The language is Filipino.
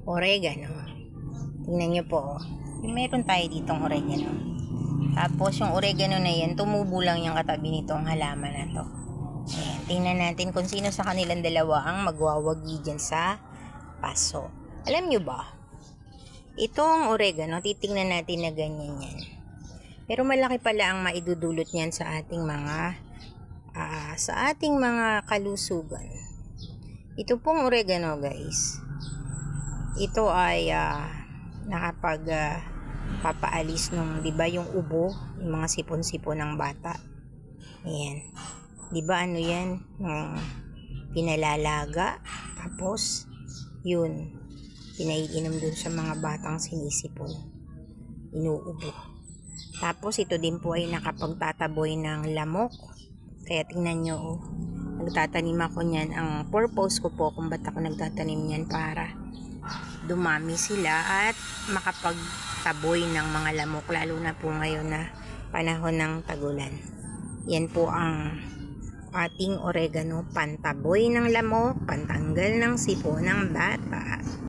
oregano. Tingnan nyo po. Meron tayo ditong oregano. Tapos yung oregano na yan, tumubo lang yung katabi nitong halaman na to. Ayan, tingnan natin kung sino sa kanilang dalawa ang magwawagi dyan sa paso. Alam nyo ba? Itong oregano, titingnan natin na ganyan yan. Pero malaki pala ang maidudulot niyan sa ating mga kalusugan. Ito pong oregano, guys. Ito ay papaalis nung, 'di ba, yung ubo, yung mga sipon-sipon ng bata. Ayan. 'Di ba ano 'yan? Pinalalaga, tapos yun, pinaiinom dun sa mga batang sinisipon. Inuubo. Tapos ito din po ay nakapagtataboy ng lamok. Kaya tingnan nyo, oh, nagtatanim ako niyan. Ang purpose ko po kung ba't ako nagtatanim niyan, para dumami sila at makapagtaboy ng mga lamok, lalo na po ngayon na panahon ng tagulan. Yan po ang ating oregano, pantaboy ng lamok, pantanggal ng sipon ng bata.